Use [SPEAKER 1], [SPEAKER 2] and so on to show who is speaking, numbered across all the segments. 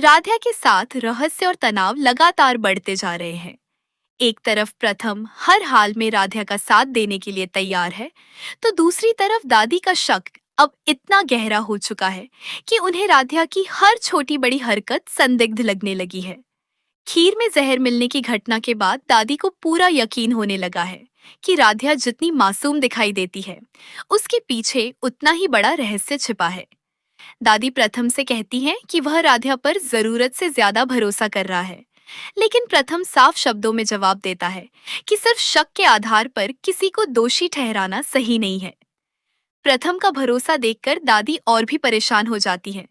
[SPEAKER 1] राधा के साथ रहस्य और तनाव लगातार बढ़ते जा रहे हैं। एक तरफ प्रथम हर हाल में राधा का साथ देने के लिए तैयार है, तो दूसरी तरफ दादी का शक अब इतना गहरा हो चुका है कि उन्हें राधा की हर छोटी बड़ी हरकत संदिग्ध लगने लगी है। खीर में जहर मिलने की घटना के बाद दादी को पूरा यकीन होने लगा है कि राधा जितनी मासूम दिखाई देती है, उसके पीछे उतना ही बड़ा रहस्य छिपा है। दादी प्रथम से कहती हैं कि वह राधा पर जरूरत से ज्यादा भरोसा कर रहा है, लेकिन प्रथम साफ शब्दों में जवाब देता है कि सिर्फ शक के आधार पर किसी को दोषी ठहराना सही नहीं है। प्रथम का भरोसा देखकर दादी और भी परेशान हो जाती है,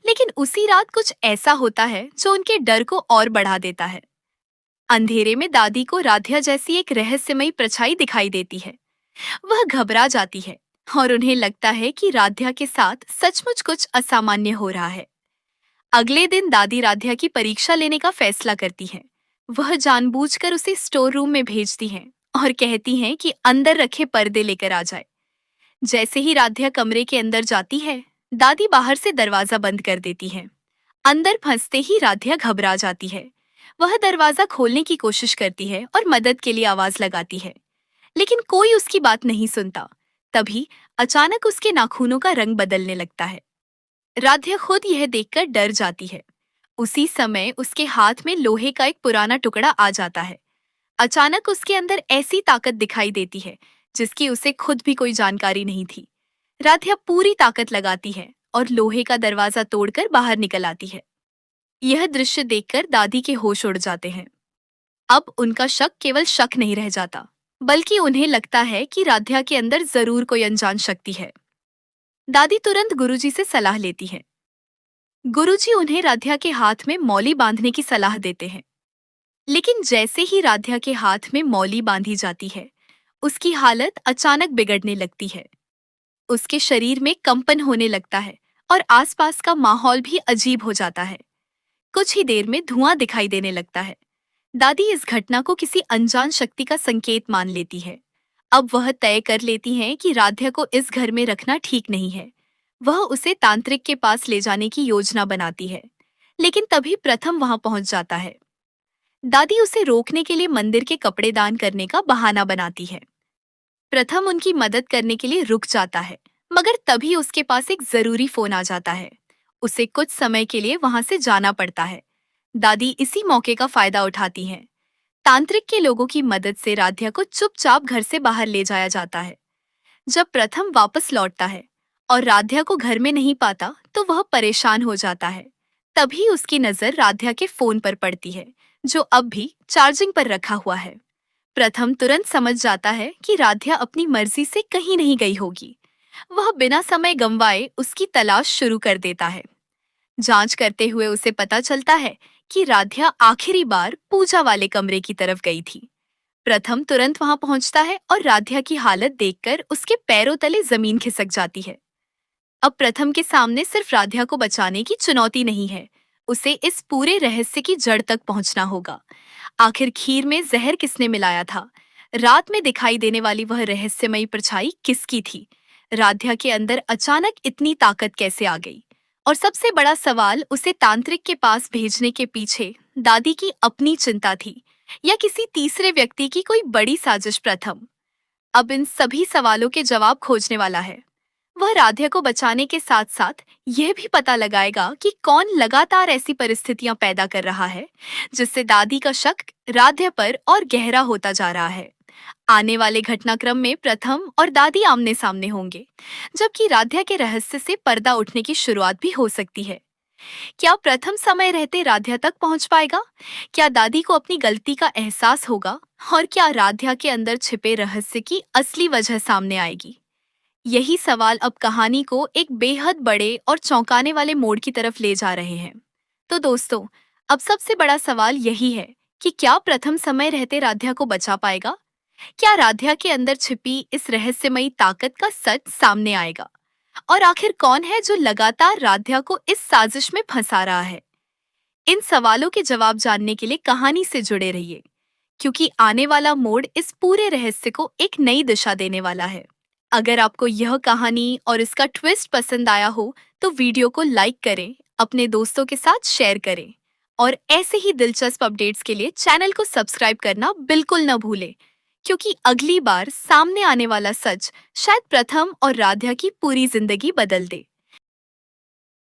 [SPEAKER 1] लेकिन उसी रात कुछ ऐसा होता है जो उनके डर को और बढ़ा देता है। अंधेरे में दादी को राधा जैसी एक रहस्यमयी परछाई दिखाई देती है। वह घबरा जाती है और उन्हें लगता है कि राधा के साथ सचमुच कुछ असामान्य हो रहा है। अगले दिन दादी राधा की परीक्षा लेने का फैसला करती हैं। वह जानबूझकर उसे स्टोर रूम में भेजती हैं और कहती हैं कि अंदर रखे पर्दे लेकर आ जाए। जैसे ही राधा कमरे के अंदर जाती है, दादी बाहर से दरवाजा बंद कर देती हैं। अंदर फंसते ही राधा घबरा जाती है। वह दरवाजा खोलने की कोशिश करती है और मदद के लिए आवाज लगाती है, लेकिन कोई उसकी बात नहीं सुनता। तभी अचानक उसके नाखूनों का रंग बदलने लगता है। राधा खुद यह देखकर डर जाती है। उसी समय उसके हाथ में लोहे का एक पुराना टुकड़ा आ जाता है। अचानक उसके अंदर ऐसी ताकत दिखाई देती है जिसकी उसे खुद भी कोई जानकारी नहीं थी। राधा पूरी ताकत लगाती है और लोहे का दरवाजा तोड़कर बाहर निकल आती है। यह दृश्य देखकर दादी के होश उड़ जाते हैं। अब उनका शक केवल शक नहीं रह जाता, बल्कि उन्हें लगता है कि राधा के अंदर जरूर कोई अनजान शक्ति है। दादी तुरंत गुरुजी से सलाह लेती है। गुरुजी उन्हें राधा के हाथ में मौली बांधने की सलाह देते हैं, लेकिन जैसे ही राधा के हाथ में मौली बांधी जाती है, उसकी हालत अचानक बिगड़ने लगती है। उसके शरीर में कंपन होने लगता है और आसपास का माहौल भी अजीब हो जाता है। कुछ ही देर में धुआं दिखाई देने लगता है। दादी इस घटना को किसी अनजान शक्ति का संकेत मान लेती है। अब वह तय कर लेती हैं कि राधा को इस घर में रखना ठीक नहीं है। वह उसे तांत्रिक के पास ले जाने की योजना बनाती है, लेकिन तभी प्रथम वहां पहुंच जाता है। दादी उसे रोकने के लिए मंदिर के कपड़े दान करने का बहाना बनाती है। प्रथम उनकी मदद करने के लिए रुक जाता है, मगर तभी उसके पास एक जरूरी फोन आ जाता है। उसे कुछ समय के लिए वहां से जाना पड़ता है। दादी इसी मौके का फायदा उठाती हैं। तांत्रिक के लोगों की मदद से राधा को चुपचाप घर से बाहर ले जाया जाता है। जब प्रथम वापस लौटता है और राधा को घर में नहीं पाता, तो वह परेशान हो जाता है। तभी उसकी नजर राधा के फोन पर पड़ती है, जो अब भी चार्जिंग पर रखा हुआ है। प्रथम तुरंत समझ जाता है कि राधा अपनी मर्जी से कहीं नहीं गई होगी। वह बिना समय गंवाए उसकी तलाश शुरू कर देता है। जांच करते हुए उसे पता चलता है कि राधा आखिरी बार पूजा वाले कमरे की तरफ गई थी। प्रथम तुरंत वहां पहुंचता है और राधा की हालत देखकर उसके पैरों तले जमीन खिसक जाती है। अब प्रथम के सामने सिर्फ राधा को बचाने की चुनौती नहीं है, उसे इस पूरे रहस्य की जड़ तक पहुंचना होगा। आखिर खीर में जहर किसने मिलाया था? रात में दिखाई देने वाली वह रहस्यमयी परछाई किसकी थी? राधा के अंदर अचानक इतनी ताकत कैसे आ गई? और सबसे बड़ा सवाल, उसे तांत्रिक के पास भेजने के पीछे दादी की अपनी चिंता थी या किसी तीसरे व्यक्ति की कोई बड़ी साजिश? प्रथम अब इन सभी सवालों के जवाब खोजने वाला है। वह राधा को बचाने के साथ साथ यह भी पता लगाएगा कि कौन लगातार ऐसी परिस्थितियां पैदा कर रहा है जिससे दादी का शक राधा पर और गहरा होता जा रहा है। आने वाले घटनाक्रम में प्रथम और दादी आमने सामने होंगे, जबकि राधा के रहस्य से पर्दा उठने की शुरुआत भी हो सकती है। क्या प्रथम समय रहते राधा तक पहुंच पाएगा? क्या दादी को अपनी गलती का एहसास होगा? और क्या राधा के अंदर छिपे रहस्य की असली वजह सामने आएगी? यही सवाल अब कहानी को एक बेहद बड़े और चौंकाने वाले मोड़ की तरफ ले जा रहे हैं। तो दोस्तों, अब सबसे बड़ा सवाल यही है कि क्या प्रथम समय रहते राधा को बचा पाएगा? क्या राधा के अंदर छिपी इस रहस्यमयी ताकत का सच सामने आएगा? और आखिर कौन है जो लगातार राधा को इस साजिश में फंसा रहा है? इन सवालों के जवाब जानने के लिए कहानी से जुड़े रहिए, क्योंकि आने वाला मोड़ इस पूरे रहस्य को एक नई दिशा देने वाला है। अगर आपको यह कहानी और इसका ट्विस्ट पसंद आया हो, तो वीडियो को लाइक करें, अपने दोस्तों के साथ शेयर करें और ऐसे ही दिलचस्प अपडेट्स के लिए चैनल को सब्सक्राइब करना बिल्कुल न भूलें, क्योंकि अगली बार सामने आने वाला सच शायद प्रथम और राध्या की पूरी जिंदगी बदल दे।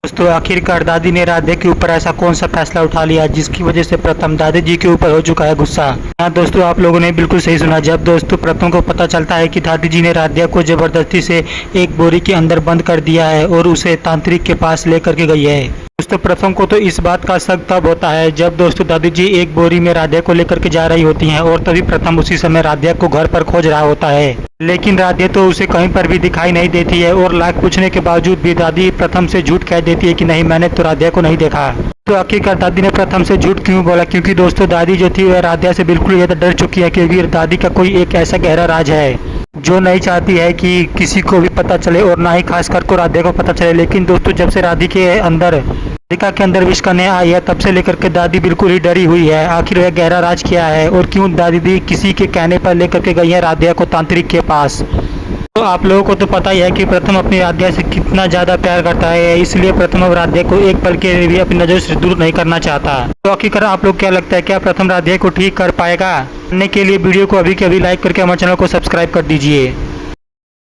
[SPEAKER 2] दोस्तों आखिरकार दादी ने राधे के ऊपर ऐसा कौन सा फैसला उठा लिया जिसकी वजह से प्रथम दादी जी के ऊपर हो चुका है गुस्सा। हाँ दोस्तों, आप लोगों ने बिल्कुल सही सुना। जब दोस्तों प्रथम को पता चलता है कि दादी जी ने राधिया को जबरदस्ती से एक बोरी के अंदर बंद कर दिया है और उसे तांत्रिक के पास लेकर के गई है, दोस्तों प्रथम को तो इस बात का शक तब होता है जब दोस्तों दादी जी एक बोरी में राधिया को लेकर के जा रही होती हैं और तभी प्रथम उसी समय राधिया को घर पर खोज रहा होता है, लेकिन राधिया तो उसे कहीं पर भी दिखाई नहीं देती है और लाख पूछने के बावजूद भी दादी प्रथम से झूठ कह देती है कि नहीं, मैंने तो राधिया को नहीं देखा। तो आखिरकार दादी ने प्रथम से झूठ क्यों बोला? क्योंकि दोस्तों दादी जो थी वह राधिया से बिल्कुल ज्यादा डर चुकी है, क्योंकि दादी का कोई एक ऐसा गहरा राज है जो नहीं चाहती है कि किसी को भी पता चले और ना ही खास कर को राधिया को पता चले। लेकिन दोस्तों जब से राधिका के अंदर विष करने आई है तब से लेकर के दादी बिल्कुल ही डरी हुई है। आखिर वह गहरा राज क्या है और क्यों दादी किसी के कहने पर लेकर के गई है राधिया को तांत्रिक के पास? तो आप लोगों को तो पता ही है कि प्रथम अपनी राधिया से कितना ज्यादा प्यार करता है, इसलिए प्रथम अब राधिया को एक पल के लिए भी अपनी नजर से दूर नहीं करना चाहता। तो आखिरकार आप लोग क्या लगता है, क्या प्रथम राधिया को ठीक कर पाएगा? जानने के लिए वीडियो को अभी के अभी लाइक करके हमारे चैनल को सब्सक्राइब कर दीजिए।